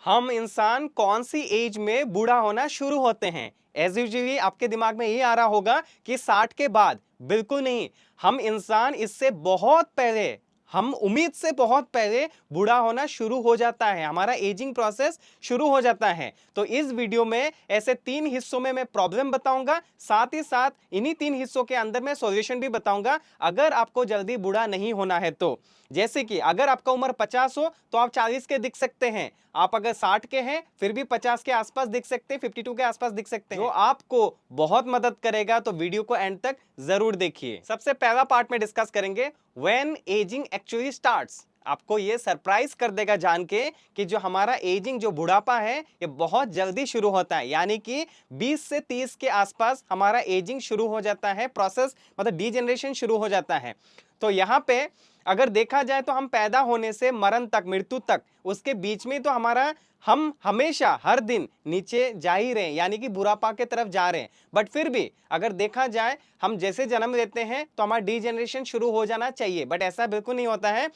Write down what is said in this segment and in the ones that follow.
हम इंसान कौन सी एज में बूढ़ा होना शुरू होते हैं? एज यूजुअली आपके दिमाग में ये आ रहा होगा कि 60 के बाद। बिल्कुल नहीं। हम इंसान इससे बहुत पहले, हम उम्मीद से बहुत पहले बूढ़ा होना शुरू हो जाता है, हमारा एजिंग प्रोसेस शुरू हो जाता है। तो इस वीडियो में ऐसे 3 हिस्सों में मैं प्रॉब्लम बताऊंगा, साथ ही साथ इन्हीं 3 हिस्सों के अंदर मैं सॉल्यूशन भी बताऊंगा अगर आपको जल्दी बूढ़ा नहीं होना है तो। जैसे कि अगर आपका उम्र 50 हो तो आप 40 के दिख सकते हैं, आप अगर 60 के हैं फिर भी 50 के आसपास दिख सकते हैं, 52 के आसपास दिख सकते हैं, जो आपको बहुत मदद करेगा। तो वीडियो को एंड तक जरूर देखिए। सबसे पहला पार्ट में डिस्कस करेंगे व्हेन एजिंग एक्चुअली स्टार्ट्स। आपको ये सरप्राइज कर देगा जान के कि जो हमारा एजिंग, जो बुढ़ापा है, ये बहुत जल्दी शुरू होता है, यानी कि 20 से 30 के आसपास हमारा एजिंग शुरू हो जाता है, प्रोसेस मतलब डीजेनरेशन शुरू हो जाता है। तो यहाँ पे अगर देखा जाए तो हम पैदा होने से मरण तक, मृत्यु तक, उसके बीच में तो हम हमेशा हर दिन नीचे जा ही रहे हैं, यानी कि बुढ़ापा के तरफ जा रहे हैं। बट फिर भी अगर देखा जाए, हम जैसे जन्म लेते हैं तो हमारा डीजेनरेशन शुरू हो जाना चाहिए, बट ऐसा बिल्कुल नहीं होता है।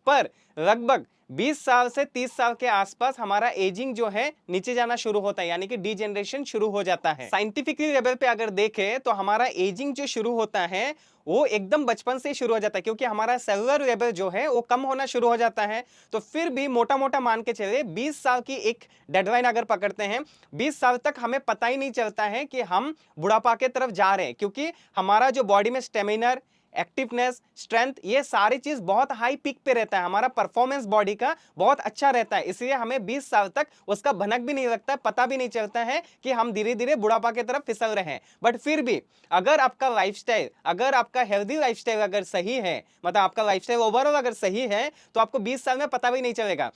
पर लगभग 20 साल से 30 साल के आसपास हमारा एजिंग जो है नीचे जाना शुरू होता है, यानी कि डीजेनरेशन शुरू हो जाता है। साइंटिफिकली लेवल पे अगर देखें तो हमारा एजिंग जो शुरू होता है वो एकदम बचपन से शुरू हो जाता है, क्योंकि हमारा सेलुलर लेवल जो है वो कम होना शुरू हो जाता है। तो फिर भी मोटा मोटा मान के चले 20 साल की एक डेडलाइन अगर पकड़ते हैं, 20 साल तक हमें पता ही नहीं चलता है कि हम बुढ़ापा के तरफ जा रहे हैं, क्योंकि हमारा जो बॉडी में स्टेमिना, एक्टिवनेस, स्ट्रेंथ, ये सारी चीज बहुत हाई पीक पे रहता है, हमारा परफॉर्मेंस बॉडी का बहुत अच्छा रहता है। इसलिए हमें 20 साल तक उसका भनक भी नहीं लगता, पता भी नहीं चलता है कि हम धीरे धीरे बुढ़ापा की तरफ फिसल रहे हैं। बट फिर भी अगर आपका लाइफस्टाइल, अगर आपका हेल्दी लाइफस्टाइल अगर सही है, मतलब आपका लाइफस्टाइल ओवरऑल अगर सही है, तो आपको 20 साल में पता भी नहीं चलेगा।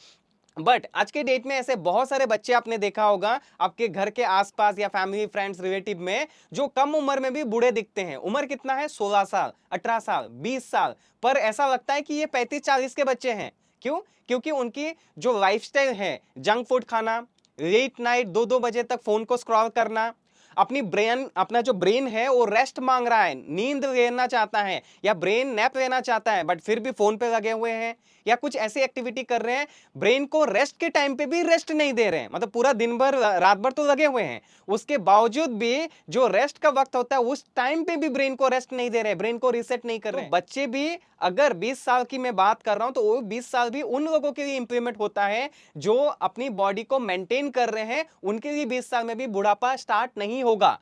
बट आज के डेट में ऐसे बहुत सारे बच्चे आपने देखा होगा आपके घर के आसपास या फैमिली, फ्रेंड्स, रिलेटिव में, जो कम उम्र में भी बूढ़े दिखते हैं। उम्र कितना है? 16 साल, 18 साल, 20 साल, पर ऐसा लगता है कि ये 35-40 के बच्चे हैं। क्यों? क्योंकि उनकी जो लाइफस्टाइल है, जंक फूड खाना, लेट नाइट 2-2 बजे तक फोन को स्क्रॉल करना, अपना जो ब्रेन है वो रेस्ट मांग रहा है, नींद लेना चाहता है या ब्रेन नैप लेना चाहता है, बट फिर भी फोन पे लगे हुए हैं या कुछ ऐसी एक्टिविटी कर रहे हैं, ब्रेन को रेस्ट के टाइम पे भी रेस्ट नहीं दे रहे हैं। मतलब पूरा दिन भर, रात भर तो लगे हुए हैं, उसके बावजूद भी जो रेस्ट का वक्त होता है उस टाइम पे भी ब्रेन को रेस्ट नहीं दे रहे, ब्रेन को रीसेट नहीं कर रहे। तो बच्चे भी, अगर 20 साल की मैं बात कर रहा हूं, तो वो 20 साल भी उन लोगों के लिए इंप्लीमेंट होता है जो अपनी बॉडी को मेंटेन कर रहे हैं, उनके लिए 20 साल में भी बुढ़ापा स्टार्ट नहीं होगा।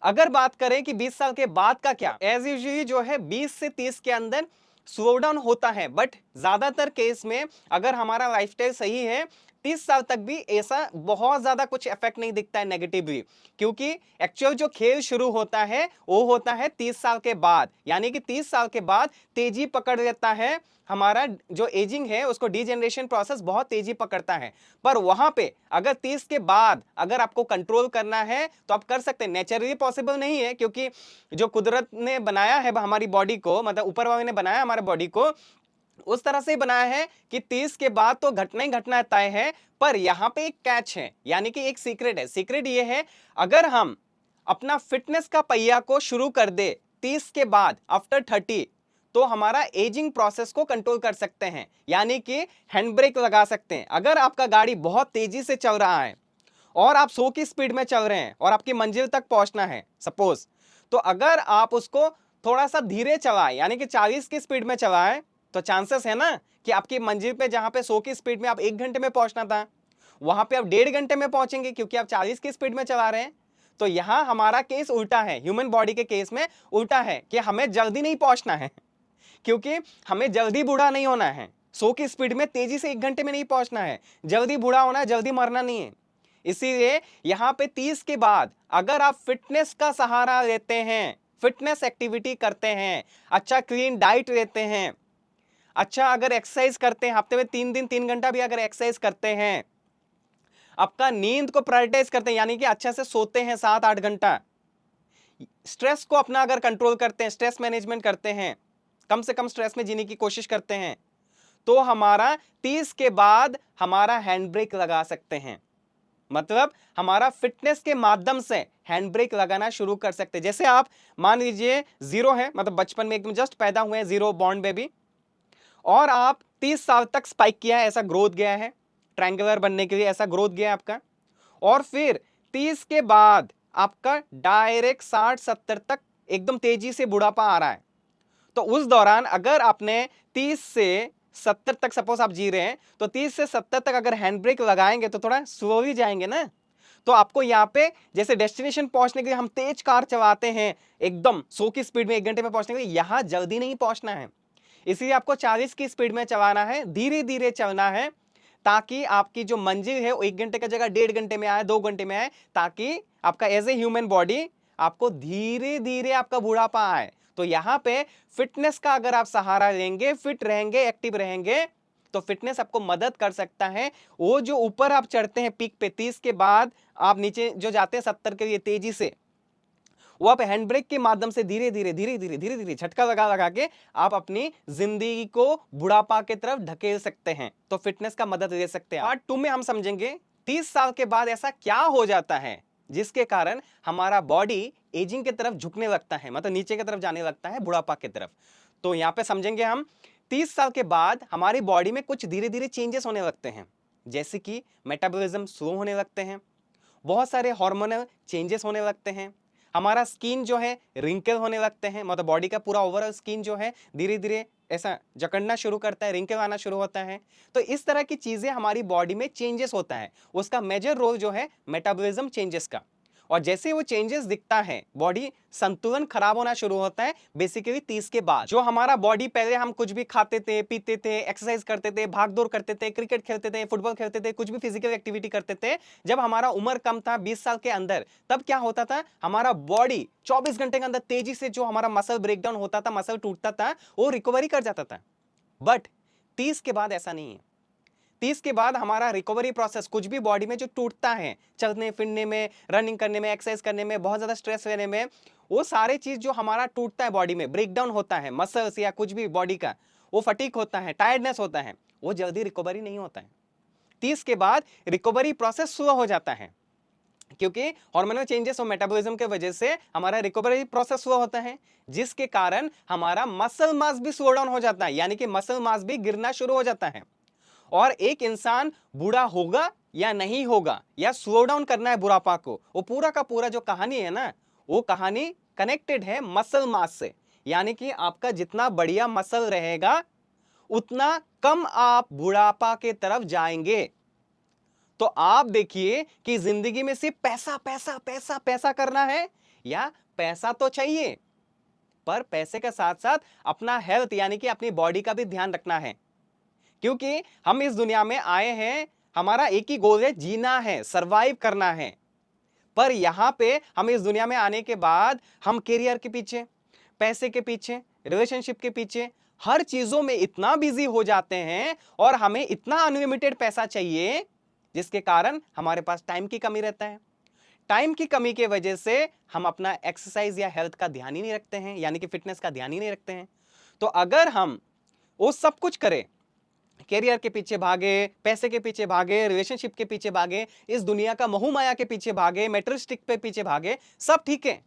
अगर बात करें कि 20 साल के बाद का क्या, एज यूजुअली जो है 20 से 30 के अंदर स्लो डाउन होता है, बट ज्यादातर केस में अगर हमारा लाइफस्टाइल सही है, 30 साल तक भी ऐसा बहुत ज्यादा कुछ इफेक्ट नहीं दिखता है नेगेटिवली, क्योंकि एक्चुअल जो खेल शुरू होता है वो होता है 30 साल के बाद, यानी कि 30 साल के बाद तेजी पकड़ लेता है, हमारा जो एजिंग है उसको डीजेनरेशन प्रोसेस बहुत तेजी पकड़ता है। पर वहां पे अगर 30 के बाद अगर आपको कंट्रोल करना है तो आप कर सकते हैं। नेचुरली पॉसिबल नहीं है, क्योंकि जो कुदरत ने बनाया है हमारी बॉडी को, मतलब ऊपर वाले ने बनाया हमारे बॉडी को उस तरह से बनाया है कि 30 के बाद तो घटना ही घटना तय है। पर यहां पे एक कैच है, यानी कि एक सीक्रेट है। सीक्रेट ये है, अगर हम अपना फिटनेस का पहिया को शुरू कर दे 30 के बाद, आफ्टर 30, तो हमारा एजिंग प्रोसेस को कंट्रोल कर सकते हैं, यानी कि हैंड ब्रेक लगा सकते हैं। अगर आपका गाड़ी बहुत तेजी से चल रहा है और आप 100 की स्पीड में चल रहे हैं और आपकी मंजिल तक पहुंचना है सपोज, तो अगर आप उसको थोड़ा सा धीरे चलाएं, यानी कि 40 की स्पीड में चलाएं, तो चांसेस है ना कि आपकी मंजिल पे, जहां पे 100 की स्पीड में आप 1 घंटे में पहुंचना था, वहां पे आप 1.5 घंटे में पहुंचेंगे, क्योंकि आप 40 की स्पीड में चला रहे हैं। तो यहां हमारा केस उल्टा है, ह्यूमन बॉडी के केस में उल्टा है कि हमें जल्दी नहीं पहुंचना है, क्योंकि हमें जल्दी बूढ़ा नहीं होना है। 100 की स्पीड में तेजी से 1 घंटे में नहीं पहुंचना है, जल्दी बूढ़ा होना है, जल्दी मरना नहीं है। इसीलिए यहां पे 30 के बाद अगर आप फिटनेस का सहारा लेते हैं, फिटनेस एक्टिविटी करते हैं, अच्छा क्लीन डाइट लेते हैं, अच्छा अगर एक्सरसाइज करते हैं, हफ्ते में 3 दिन 3 घंटा भी अगर एक्सरसाइज करते हैं, आपका नींद को प्रायोरिटाइज करते हैं, यानी कि अच्छे से सोते हैं 7-8 घंटा, स्ट्रेस को अपना अगर कंट्रोल करते हैं, स्ट्रेस मैनेजमेंट करते हैं, कम से कम स्ट्रेस में जीने की कोशिश करते हैं, तो हमारा 30 के बाद हमारा हैंड ब्रेक लगा सकते हैं। मतलब हमारा फिटनेस के माध्यम से हैंड ब्रेक लगाना शुरू कर सकते हैं। जैसे आप मान लीजिए जीरो है, मतलब बचपन में एकदम जस्ट पैदा हुए हैं, जीरो बॉर्न बेबी, और आप 30 साल तक स्पाइक किया है, ऐसा ग्रोथ गया है, ट्रायंगुलर बनने के लिए, ऐसा ग्रोथ गया आपका। और फिर 30 के बाद आपका डायरेक्ट 60-70 तक एकदम तेजी से बुढ़ापा आ रहा है। तो उस दौरान अगर आपने 30 से 70 तक सपोज आप जी रहे हैं, तो 30 से 70 तक अगर हैंड ब्रेक लगाएंगे तो थोड़ा स्लोली जाएंगे ना। तो आपको यहाँ पे जैसे डेस्टिनेशन पहुंचने के लिए हम तेज कार चलाते हैं एकदम 100 की स्पीड में 1 घंटे में पहुंचने के लिए, यहां जल्दी नहीं पहुंचना है। इसलिए आपको 40 की स्पीड में चलाना है, धीरे धीरे चलना है, ताकि आपकी जो मंजिल है वो 1 घंटे का जगह 1.5 घंटे में आए, 2 घंटे में आए, ताकि आपका एज ए ह्यूमन बॉडी आपको धीरे धीरे आपका बुढ़ापा आए। तो यहाँ पे फिटनेस का अगर आप सहारा लेंगे, फिट रहेंगे, एक्टिव रहेंगे, तो फिटनेस आपको मदद कर सकता है। वो जो ऊपर आप चढ़ते हैं पीक पे 30 के बाद आप नीचे जो जाते हैं 70 के लिए तेजी से, वो आप हैंड ब्रेक के माध्यम से धीरे धीरे झटका लगा लगा के आप अपनी जिंदगी को बुढ़ापा की तरफ ढकेल सकते हैं। तो फिटनेस का मदद ले सकते हैं। पार्ट 2 में हम समझेंगे 30 साल के बाद ऐसा क्या हो जाता है जिसके कारण हमारा बॉडी एजिंग की तरफ झुकने लगता है, मतलब नीचे की तरफ जाने लगता है, बुढ़ापा की तरफ। तो यहां पे समझेंगे हम 30 साल के बाद हमारी बॉडी में कुछ धीरे धीरे चेंजेस होने लगते हैं, जैसे कि मेटाबॉलिज्म स्लो होने लगते हैं, बहुत सारे हार्मोनल चेंजेस होने लगते हैं, हमारा स्किन जो है रिंकल होने लगते हैं, मतलब बॉडी का पूरा ओवरऑल स्किन जो है धीरे धीरे ऐसा जकड़ना शुरू करता है, रिंकल आना शुरू होता है। तो इस तरह की चीजें हमारी बॉडी में चेंजेस होता है, उसका मेजर रोल जो है मेटाबॉलिज्म चेंजेस का। और जैसे वो चेंजेस दिखता है, बॉडी संतुलन खराब होना शुरू होता है बेसिकली 30 के बाद। जो हमारा बॉडी पहले हम कुछ भी खाते थे, पीते थे, एक्सरसाइज करते थे, भाग दौड़ करते थे, क्रिकेट खेलते थे, फुटबॉल खेलते थे, कुछ भी फिजिकल एक्टिविटी करते थे, जब हमारा उम्र कम था 20 साल के अंदर, तब क्या होता था, हमारा बॉडी 24 घंटे के अंदर तेजी से जो हमारा मसल ब्रेकडाउन होता था, मसल टूटता था, वो रिकवरी कर जाता था। बट 30 के बाद ऐसा नहीं है। 30 के बाद हमारा रिकवरी प्रोसेस, कुछ भी बॉडी में जो टूटता है, चलने फिरने में, रनिंग करने में, एक्सरसाइज करने में, बहुत ज्यादा स्ट्रेस लेने में, वो सारे चीज जो हमारा टूटता है बॉडी में, ब्रेकडाउन होता है मसल्स या कुछ भी बॉडी का, वो फटीक होता है, टायर्डनेस होता है, वो जल्दी रिकवरी नहीं होता है। 30 के बाद रिकवरी प्रोसेस स्लो हो जाता है, क्योंकि हार्मोनल चेंजेस और मेटाबॉलिज्म के वजह से हमारा रिकवरी प्रोसेस स्लो होता है, जिसके कारण हमारा मसल मास भी स्लो डाउन हो जाता है, यानी कि मसल मास भी गिरना शुरू हो जाता है। और एक इंसान बूढ़ा होगा या नहीं होगा, या स्लो डाउन करना है बुढ़ापा को, वो पूरा का पूरा जो कहानी है ना, वो कहानी कनेक्टेड है मसल मास से। यानी कि आपका जितना बढ़िया मसल रहेगा, उतना कम आप बुढ़ापा के तरफ जाएंगे। तो आप देखिए कि जिंदगी में सिर्फ पैसा पैसा पैसा पैसा करना है, या पैसा तो चाहिए, पर पैसे के साथ साथ अपना हेल्थ यानी कि अपनी बॉडी का भी ध्यान रखना है। क्योंकि हम इस दुनिया में आए हैं, हमारा एक ही गोल है, जीना है, सरवाइव करना है। पर यहां पे हम इस दुनिया में आने के बाद हम करियर के पीछे, पैसे के पीछे, रिलेशनशिप के पीछे, हर चीजों में इतना बिजी हो जाते हैं, और हमें इतना अनलिमिटेड पैसा चाहिए, जिसके कारण हमारे पास टाइम की कमी रहता है। टाइम की कमी की वजह से हम अपना एक्सरसाइज या हेल्थ का ध्यान ही नहीं रखते हैं, यानी कि फिटनेस का ध्यान ही नहीं रखते हैं। तो अगर हम वो सब कुछ करें, कैरियर के पीछे भागे, पैसे के पीछे भागे, रिलेशनशिप के पीछे भागे, इस दुनिया का मोह माया के पीछे भागे, मेटरिस्टिक पे पीछे भागे, सब ठीक है,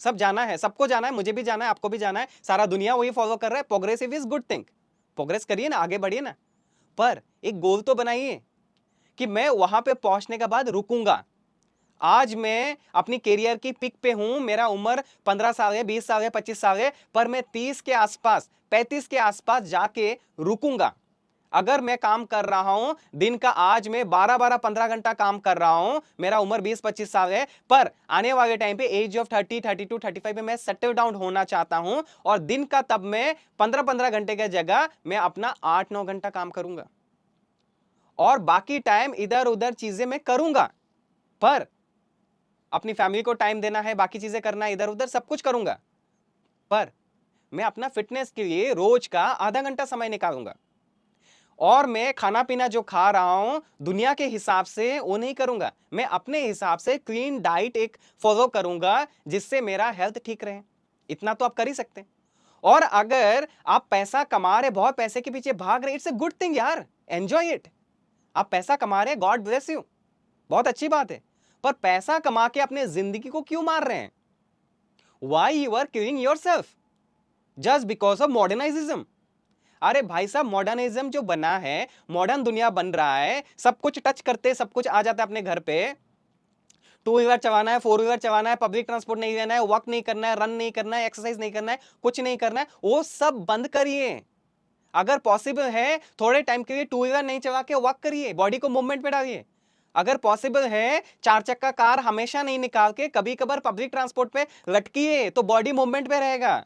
सब जाना है, सबको जाना है, मुझे भी जाना है, आपको भी जाना है, सारा दुनिया वही फॉलो कर रहा है। Progressive is good thing, progress करिए ना, आगे बढ़िए ना, पर एक गोल तो बनाइए कि मैं वहां पे पहुंचने के बाद रुकूंगा। आज मैं अपनी कैरियर की पिक पे हूं, मेरा उम्र 15 साल है, 20 साल है, 25 साल है, पर मैं 30 के आसपास, 35 के आसपास जाके रुकूंगा। अगर मैं काम कर रहा हूं दिन का, आज मैं 12-12, 15 घंटा काम कर रहा हूं, मेरा उम्र 20-25 साल है, पर आने वाले टाइम पे एज ऑफ 30, 32, 35 में मैं सेटल डाउन होना चाहता हूं, और दिन का तब मैं 15-15 घंटे की जगह मैं अपना 8-9 घंटा काम करूंगा, और बाकी टाइम इधर उधर चीजें मैं करूंगा, पर अपनी फैमिली को टाइम देना है, बाकी चीजें करना है, इधर उधर सब कुछ करूंगा, पर मैं अपना फिटनेस के लिए रोज का आधा घंटा समय निकालूंगा। और मैं खाना पीना जो खा रहा हूं दुनिया के हिसाब से वो नहीं करूंगा, मैं अपने हिसाब से क्लीन डाइट एक फॉलो करूंगा, जिससे मेरा हेल्थ ठीक रहे। इतना तो आप कर ही सकते हैं। और अगर आप पैसा कमा रहे, बहुत पैसे के पीछे भाग रहे, इट्स ए गुड थिंग यार, एंजॉय इट। आप पैसा कमा रहे, गॉड ब्लेस यू, बहुत अच्छी बात है, पर पैसा कमा के अपने जिंदगी को क्यों मार रहे हैं? Why you are killing yourself just because of modernism? अरे भाई साहब, मॉडर्निज्म जो बना है, मॉडर्न दुनिया बन रहा है, सब कुछ टच करते सब कुछ आ जाता है अपने घर पे। टू व्हीलर चलाना है, फोर व्हीलर चलाना है, पब्लिक ट्रांसपोर्ट नहीं लेना है, वॉक नहीं करना है, रन नहीं करना है, एक्सरसाइज नहीं करना है, कुछ नहीं करना है, वो सब बंद करिए। अगर पॉसिबल है थोड़े टाइम के लिए टू व्हीलर नहीं चला के वॉक करिए, बॉडी को मूवमेंट में डालिए। अगर पॉसिबल है चार चक्का कार हमेशा नहीं निकाल के कभी कभार पब्लिक ट्रांसपोर्ट पे लटकिए, तो बॉडी मूवमेंट पे रहेगा।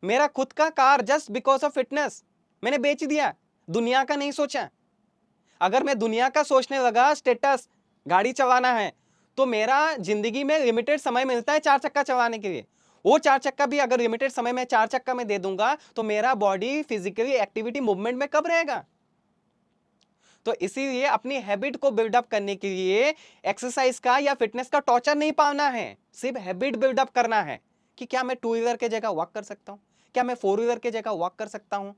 मेरा खुद का car just because of fitness मैंने बेच दिया, दुनिया का नहीं सोचा। अगर मैं दुनिया का सोचने लगा, स्टेटस, गाड़ी चलाना है, तो मेरा जिंदगी में लिमिटेड समय मिलता है चार चक्का चलाने के लिए। वो चार चक्का भी अगर लिमिटेड समय में चार चक्का में दे दूंगा तो मेरा बॉडी फिजिकली एक्टिविटी मूवमेंट में कब रहेगा? तो इसीलिए अपनी हैबिट को बिल्डअप करने के लिए एक्सरसाइज का या फिटनेस का टॉर्चर नहीं पाना है, सिर्फ हैबिट बिल्डअप करना है कि क्या मैं टू व्हीलर के जगह वॉक कर सकता हूं, क्या मैं फोर व्हीलर के जगह वॉक कर सकता हूं,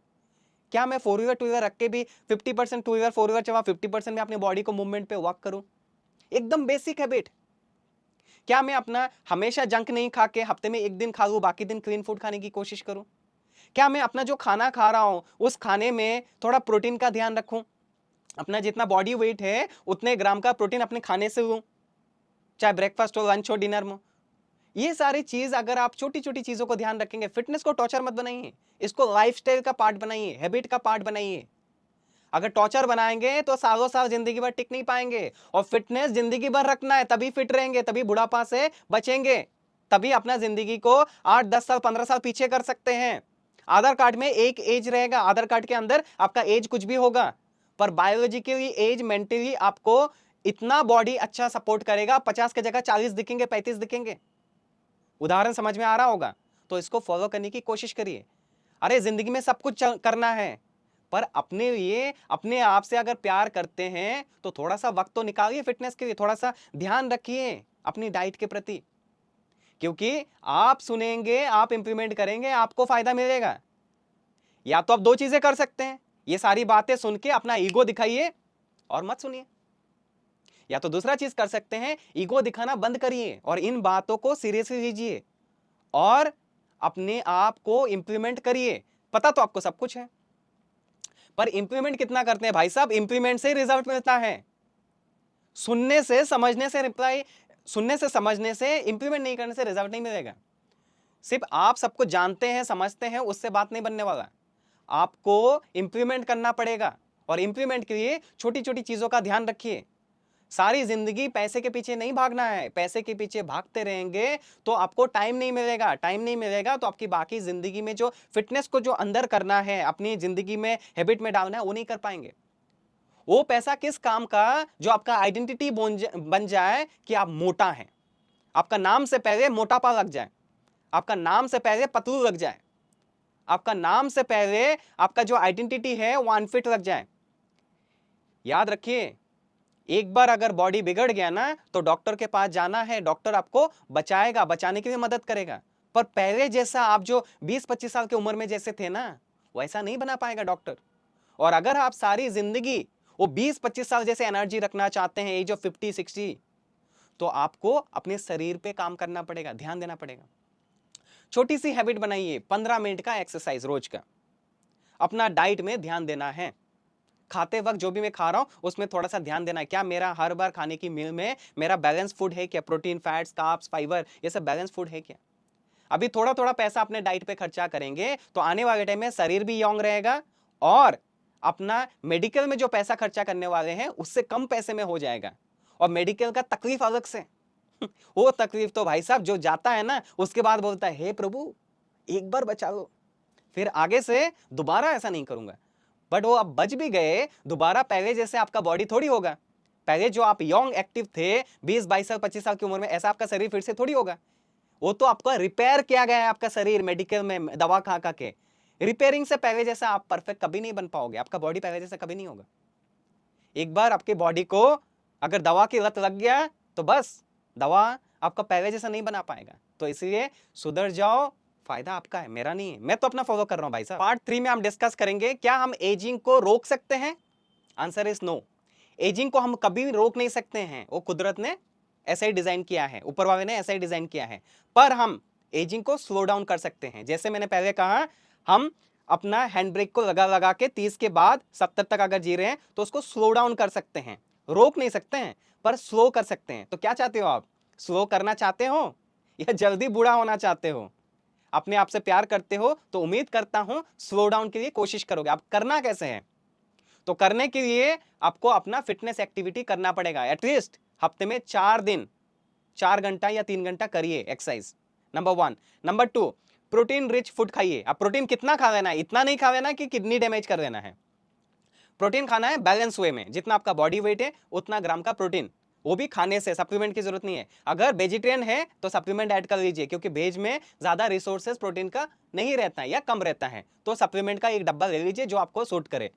क्या मैं फोर व्हीलर टू व्हीलर रख के भी 50% टू व्हीलर फोर व्हीलर चला 50% में अपनी बॉडी को मूवमेंट पे वॉक करूं। एकदम बेसिक हैबिट। क्या मैं अपना हमेशा जंक नहीं खा के हफ्ते में एक दिन खा लूं, बाकी दिन क्लीन फूड खाने की कोशिश करूं? क्या मैं अपना जो खाना खा रहा हूं उस खाने में थोड़ा प्रोटीन का ध्यान रखूं, अपना जितना बॉडी वेट है उतने ग्राम का प्रोटीन अपने खाने से लूं, चाहे ब्रेकफास्ट हो, लंच हो, डिनर में। ये सारी चीज अगर आप छोटी छोटी चीजों को ध्यान रखेंगे, फिटनेस को टॉर्चर मत बनाइए, इसको लाइफस्टाइल का पार्ट बनाइए, हैबिट का पार्ट बनाइए। अगर टॉर्चर बनाएंगे तो सालों साल जिंदगी भर टिक नहीं पाएंगे। और फिटनेस जिंदगी भर रखना है, तभी फिट रहेंगे, तभी बुढ़ापा से बचेंगे, तभी अपना जिंदगी को 8 10 साल 15 साल पीछे कर सकते हैं। आधार कार्ड में एक एज रहेगा, आधार कार्ड के अंदर आपका एज कुछ भी होगा, पर बायोलॉजिकली एज मेंटली आपको इतना बॉडी अच्छा सपोर्ट करेगा, 50 की जगह 40 दिखेंगे, 35 दिखेंगे। उदाहरण समझ में आ रहा होगा? तो इसको फॉलो करने की कोशिश करिए। अरे जिंदगी में सब कुछ करना है, पर अपने लिए अपने आप से अगर प्यार करते हैं तो थोड़ा सा वक्त तो निकालिए फिटनेस के लिए, थोड़ा सा ध्यान रखिए अपनी डाइट के प्रति, क्योंकि आप सुनेंगे, आप इंप्लीमेंट करेंगे, आपको फायदा मिलेगा। या तो आप दो चीजें कर सकते हैं, ये सारी बातें सुन के अपना ईगो दिखाइए और मत सुनिए, या तो दूसरा चीज कर सकते हैं, ईगो दिखाना बंद करिए और इन बातों को सीरियसली लीजिए और अपने आप को इंप्लीमेंट करिए। पता तो आपको सब कुछ है, पर इंप्लीमेंट कितना करते हैं भाई साहब? इंप्लीमेंट से रिजल्ट मिलता है, सुनने से समझने से रिप्लाई, सुनने से समझने से, इंप्लीमेंट नहीं करने से रिजल्ट नहीं मिलेगा। सिर्फ आप सबको जानते हैं समझते हैं उससे बात नहीं बनने वाला, आपको इंप्लीमेंट करना पड़ेगा। और इंप्लीमेंट के लिए छोटी छोटी चीजों का ध्यान रखिए। सारी जिंदगी पैसे के पीछे नहीं भागना है, पैसे के पीछे भागते रहेंगे तो आपको टाइम नहीं मिलेगा, टाइम नहीं मिलेगा तो आपकी बाकी जिंदगी में जो फिटनेस को जो अंदर करना है, अपनी जिंदगी में हैबिट में डालना है, वो नहीं कर पाएंगे। वो पैसा किस काम का जो आपका आइडेंटिटी बन जाए कि आप मोटा हैं, आपका नाम से पहले मोटापा लग जाए, आपका नाम से पहले पतलू लग जाए, आपका नाम से पहले आपका जो आइडेंटिटी है वो अनफिट लग जाए। याद रखिए, एक बार अगर बॉडी बिगड़ गया ना तो डॉक्टर के पास जाना है, डॉक्टर आपको बचाएगा, बचाने के लिए मदद करेगा, पर पहले जैसा आप जो 20 25 साल की उम्र में जैसे थे ना वैसा नहीं बना पाएगा डॉक्टर। और अगर आप सारी जिंदगी वो 20 25 साल जैसे एनर्जी रखना चाहते हैं, एज ऑफ 50 60, तो आपको अपने शरीर पे काम करना पड़ेगा, ध्यान देना पड़ेगा। छोटी सी हैबिट बनाइए, 15 मिनट का एक्सरसाइज रोज का, अपना डाइट में ध्यान देना है, खाते वक्त जो भी मैं खा रहा हूं उसमें थोड़ा सा ध्यान देना है, क्या मेरा हर बार खाने की मील में मेरा बैलेंस फूड है क्या, प्रोटीन फैट्स कार्ब्स फाइबर ये सब बैलेंस फूड है क्या। अभी थोड़ा थोड़ा पैसा अपने डाइट पे खर्चा करेंगे तो आने वाले टाइम में शरीर भी यंग रहेगा और अपना मेडिकल में जो पैसा खर्चा करने वाले हैं उससे कम पैसे में हो जाएगा। और मेडिकल का तकलीफ अलग से वो तकलीफ तो भाई साहब जो जाता है ना उसके बाद बोलता है हे प्रभु एक बार बचा लो, फिर आगे से दोबारा ऐसा नहीं करूंगा। बट वो अब बच भी गए, दोबारा पहले जैसे आपका बॉडी थोड़ी होगा। पहले जो आप यंग एक्टिव थे 20 22 साल 25 साल की उम्र में, ऐसा आपका शरीर फिर से थोड़ी होगा। वो तो आपका रिपेयर किया गया है आपका शरीर, मेडिकल में दवा खा खा के। रिपेयरिंग से पहले जैसा आप परफेक्ट कभी नहीं बन पाओगे, आपका बॉडी पहले जैसा कभी नहीं होगा। एक बार आपके बॉडी को अगर दवा की लत लग गया तो बस दवा आपका पहले जैसा नहीं बना पाएगा। तो इसलिए सुधर जाओ, फायदा आपका है, मेरा नहीं है, मैं तो अपना फॉलो कर रहा हूं भाई साहब। पार्ट 3 में हम डिस्कस करेंगे क्या हम एजिंग को रोक सकते हैं। Answer is no. एजिंग को हम कभी रोक नहीं सकते हैं, वो कुदरत ने ऐसा ही डिजाइन किया है, ऊपर वाले ने ऐसा ही डिजाइन किया है। पर हम एजिंग को स्लो डाउन कर सकते हैं। जैसे मैंने पहले कहा, हम अपना हैंड ब्रेक को लगा लगा के 30 के बाद 70 तक अगर जी रहे हैं तो उसको स्लो डाउन कर सकते हैं, रोक नहीं सकते हैं पर स्लो कर सकते हैं। तो क्या चाहते हो आप, स्लो करना चाहते हो या जल्दी बूढ़ा होना चाहते हो? अपने आप से प्यार करते हो तो उम्मीद करता हूं स्लो डाउन के लिए कोशिश करोगे। आप करना कैसे है, तो करने के लिए आपको अपना फिटनेस एक्टिविटी करना पड़ेगा। एटलीस्ट हफ्ते में 4 दिन 4 घंटा या 3 घंटा करिए exercise, number 1। Number 2, protein rich food खाइए। अब प्रोटीन कितना खा लेना है, इतना नहीं खा लेना कि किडनी डैमेज कर देना है। प्रोटीन खाना है बैलेंस वे में, जितना आपका बॉडी वेट है उतना ग्राम का प्रोटीन, वो भी खाने से, सप्लीमेंट की जरूरत नहीं है। अगर वेजिटेरियन है तो सप्लीमेंट ऐड कर लीजिए, क्योंकि वेज में ज्यादा रिसोर्सेज प्रोटीन का नहीं रहता है या कम रहता है, तो सप्लीमेंट का एक डब्बा ले लीजिए जो आपको सूट करे।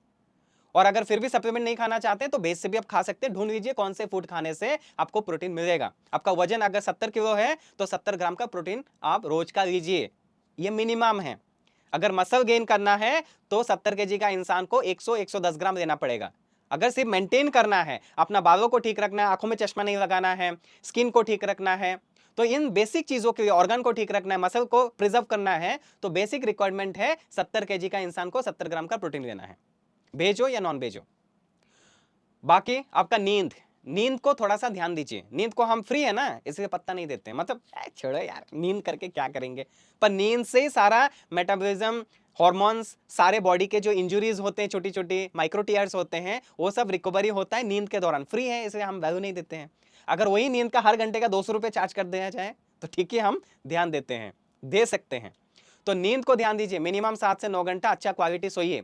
और अगर फिर भी सप्लीमेंट नहीं खाना चाहते तो वेज से भी आप खा सकते हैं। ढूंढ लीजिए कौन से फूड खाने से आपको प्रोटीन मिलेगा। आपका वजन अगर 70 किलो है तो 70 ग्राम का प्रोटीन आप रोज का लीजिए, ये मिनिमम है। अगर मसल गेन करना है तो 70 केजी का इंसान को 100-110 ग्राम लेना पड़ेगा। अगर सिर्फ मेंटेन करना है, अपना बालों को ठीक रखना है, आंखों में चश्मा नहीं लगाना है, स्किन को ठीक रखना है, तो इन बेसिक चीजों के लिए, ऑर्गन को ठीक रखना है, मसल को प्रिजर्व करना है, तो बेसिक रिक्वायरमेंट है 70 केजी का इंसान को 70 ग्राम का प्रोटीन लेना है, वेज हो या नॉन वेज हो। बाकी आपका नींद को थोड़ा सा ध्यान दीजिए। नींद को हम फ्री है ना इसलिए पत्ता नहीं देते, मतलब छोड़ो यार, नींद करके क्या करेंगे। पर नींद से सारा मेटाबॉलिज्म, हार्मोन्स, सारे बॉडी के जो इंजुरीज होते हैं, छोटी छोटी माइक्रो टीयर्स होते हैं, वो सब रिकवरी होता है नींद के दौरान। फ्री है इसलिए हम वैल्यू नहीं देते हैं। अगर वही नींद का हर घंटे का 200 रुपये चार्ज कर दिया जाए तो ठीक है, हम ध्यान देते हैं, दे सकते हैं। तो नींद को ध्यान दीजिए, मिनिमम 7 से 9 घंटा अच्छा क्वालिटी सोइए।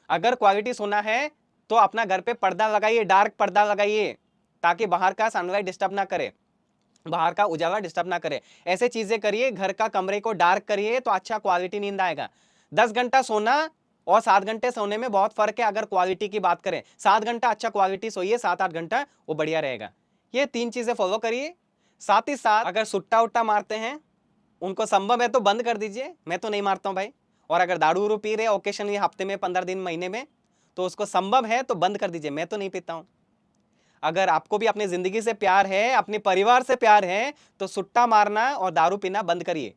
अगर क्वालिटी सोना है तो अपना घर पे पर्दा लगाइए, डार्क पर्दा लगाइए, ताकि बाहर का सनलाइट डिस्टर्ब ना करे, बाहर का उजाला डिस्टर्ब ना करे। ऐसे चीजें करिए, घर का कमरे को डार्क करिए तो अच्छा क्वालिटी नींद आएगा। 10 घंटा सोना और 7 घंटे सोने में बहुत फर्क है। अगर क्वालिटी की बात करें, 7 घंटा अच्छा क्वालिटी सोइए, 7-8 घंटा वो बढ़िया रहेगा। ये 3 चीजें फॉलो करिए। साथ ही साथ अगर सुट्टा उट्टा मारते हैं, उनको संभव है तो बंद कर दीजिए। मैं तो नहीं मारता हूं भाई। और अगर दारू उरू पी रहे ओकेशनली, हफ्ते में 15 दिन, महीने में, तो उसको संभव है तो बंद कर दीजिए। मैं तो नहीं पीता हूं। अगर आपको भी अपनी जिंदगी से प्यार है, अपने परिवार से प्यार है, तो सुट्टा मारना और दारू पीना बंद करिए,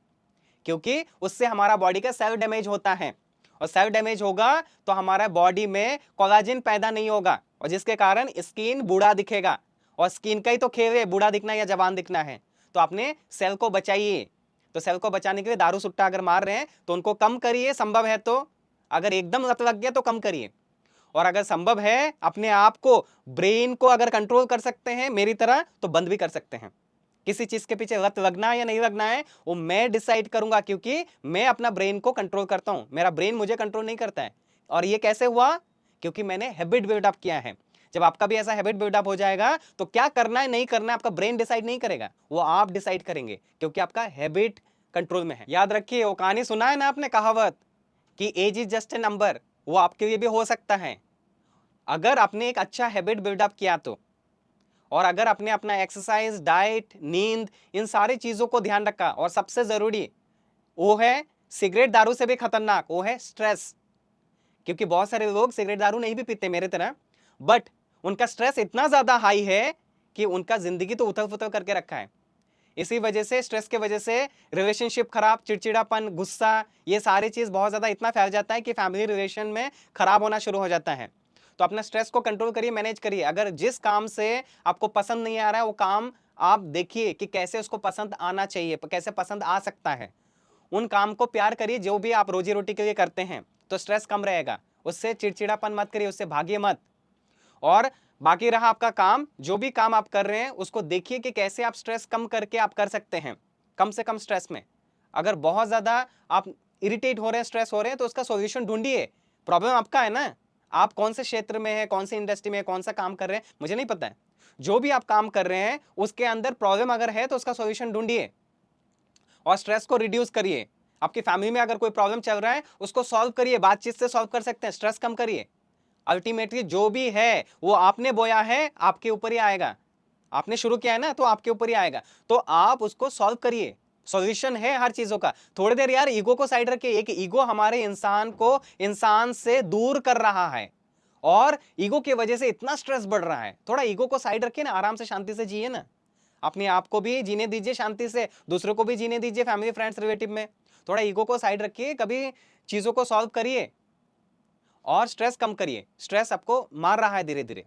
क्योंकि उससे हमारा बॉडी का सेल डैमेज होता है। और सेल डैमेज होगा तो हमारा बॉडी में कोलाजन पैदा नहीं होगा, और जिसके कारण स्किन बूढ़ा दिखेगा। और स्किन का ही तो खेल है, बूढ़ा दिखना या जवान दिखना है। तो अपने सेल को बचाइए। तो सेल को बचाने के लिए दारू सुट्टा अगर मार रहे हैं तो उनको कम करिए, संभव है तो। अगर एकदम लत लग गया तो कम करिए। और अगर संभव है, अपने आप को, ब्रेन को अगर कंट्रोल कर सकते हैं मेरी तरह, तो बंद भी कर सकते हैं। किसी चीज के पीछे लत लगना है या नहीं लगना है वो मैं डिसाइड करूंगा, क्योंकि मैं अपना ब्रेन को कंट्रोल करता हूं। मेरा ब्रेन मुझे कंट्रोल नहीं करता है। और ये कैसे हुआ? क्योंकि मैंने हैबिट बिल्डअप किया है। जब आपका भी ऐसा हैबिट बिल्डअप हो जाएगा तो क्या करना है, नहीं करना है, आपका ब्रेन डिसाइड नहीं करेगा, वो आप डिसाइड करेंगे, क्योंकि आपका हैबिट कंट्रोल में है। याद रखिए, वो कहानी सुना है ना आपने, कहावत कि age is just a number, वो आपके लिए भी हो सकता है। अगर आपने एक अच्छा हैबिट बिल्डअप किया तो, और अगर आपने अपना एक्सरसाइज, डाइट, नींद, इन सारी चीजों को ध्यान रखा, और सबसे जरूरी वो है सिगरेट दारू से भी खतरनाक, वो है स्ट्रेस। क्योंकि बहुत सारे लोग सिगरेट दारू नहीं भी पीते मेरे तरह, बट उनका स्ट्रेस इतना ज्यादा हाई है कि उनका जिंदगी तो उथल पुथल करके रखा है। इसी वजह से, स्ट्रेस के वजह से रिलेशनशिप खराब, चिड़चिड़ापन, गुस्सा, ये सारी चीज बहुत ज्यादा इतना फैल जाता है कि फैमिली रिलेशन में खराब होना शुरू हो जाता है। तो अपना स्ट्रेस को कंट्रोल करिए, मैनेज करिए। अगर जिस काम से आपको पसंद नहीं आ रहा है वो काम आप देखिए कि कैसे उसको पसंद आना चाहिए, कैसे पसंद आ सकता है। उन काम को प्यार करिए जो भी आप रोजी रोटी के लिए करते हैं, तो स्ट्रेस कम रहेगा। उससे चिड़चिड़ापन मत करिए, उससे भागिए मत। और बाकी रहा आपका काम, जो भी काम आप कर रहे हैं उसको देखिए कि कैसे आप स्ट्रेस कम करके आप कर सकते हैं, कम से कम स्ट्रेस में। अगर बहुत ज्यादा आप इरिटेट हो रहे हैं, स्ट्रेस हो रहे हैं, तो उसका सॉल्यूशन ढूंढिए। प्रॉब्लम आपका है ना, आप कौन से क्षेत्र में है, कौन सी इंडस्ट्री में है, कौन सा काम कर रहे हैं, मुझे नहीं पता है। जो भी आप काम कर रहे हैं उसके अंदर प्रॉब्लम अगर है तो उसका सॉल्यूशन ढूंढिए और स्ट्रेस को रिड्यूस करिए। आपकी फैमिली में अगर कोई प्रॉब्लम चल रहा है उसको सॉल्व करिए, बातचीत से सॉल्व कर सकते हैं, स्ट्रेस कम करिए। अल्टीमेटली जो भी है वो आपने बोया है, आपके ऊपर ही आएगा। आपने शुरू किया है ना, तो आपके ऊपर ही आएगा। तो आप उसको सॉल्व करिए, सॉल्यूशन है हर चीजों का। थोड़ी देर यार ईगो को साइड रखिए। एक ईगो हमारे इंसान को इंसान से दूर कर रहा है, और ईगो की वजह से इतना स्ट्रेस बढ़ रहा है। थोड़ा ईगो को साइड रखिए ना, आराम से शांति से जिए ना। अपने आप को भी जीने दीजिए शांति से, दूसरों को भी जीने दीजिए, फैमिली, फ्रेंड्स, रिलेटिव में। थोड़ा ईगो को साइड रखिए। कभी चीजों को सॉल्व करिए और स्ट्रेस कम करिए। स्ट्रेस आपको मार रहा है धीरे धीरे,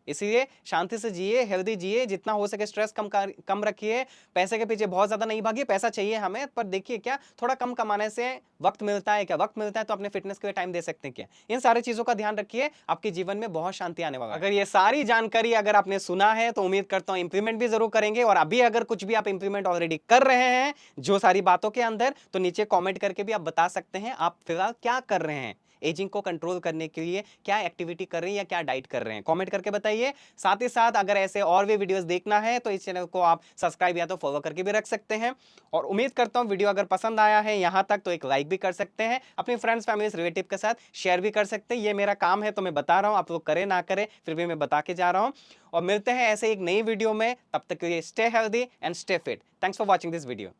इसीलिए शांति से जिए, हेल्दी जिए, जितना हो सके स्ट्रेस कम रखिए। पैसे के पीछे बहुत ज्यादा नहीं भागिए, पैसा चाहिए हमें, पर देखिए क्या थोड़ा कम कमाने से वक्त मिलता है क्या? वक्त मिलता है तो अपने फिटनेस के लिए टाइम दे सकते हैं क्या? इन सारी चीजों का ध्यान रखिए, आपके जीवन में बहुत शांति आने वाला है। अगर ये सारी जानकारी अगर आपने सुना है तो उम्मीद करता हूं इंप्लीमेंट भी जरूर करेंगे। और अभी अगर कुछ भी आप इंप्लीमेंट ऑलरेडी कर रहे हैं जो सारी बातों के अंदर, तो नीचे कॉमेंट करके भी आप बता सकते हैं आप फिलहाल क्या कर रहे हैं, एजिंग को कंट्रोल करने के लिए क्या एक्टिविटी कर रहे हैं या क्या डाइट कर रहे हैं, कमेंट करके बताइए। साथ ही साथ अगर ऐसे और भी वीडियोस देखना है तो इस चैनल को आप सब्सक्राइब या तो फॉलो करके भी रख सकते हैं। और उम्मीद करता हूं वीडियो अगर पसंद आया है यहां तक तो एक लाइक भी कर सकते हैं, अपने फ्रेंड्स फैमिली रिलेटिव के साथ शेयर भी कर सकते हैं। ये मेरा काम है तो मैं बता रहा हूं, आप लोग करें ना करें फिर भी मैं बता के जा रहा हूं। और मिलते हैं ऐसे एक नई वीडियो में, तब तक के लिए stay healthy and stay fit. Thanks for watching this video.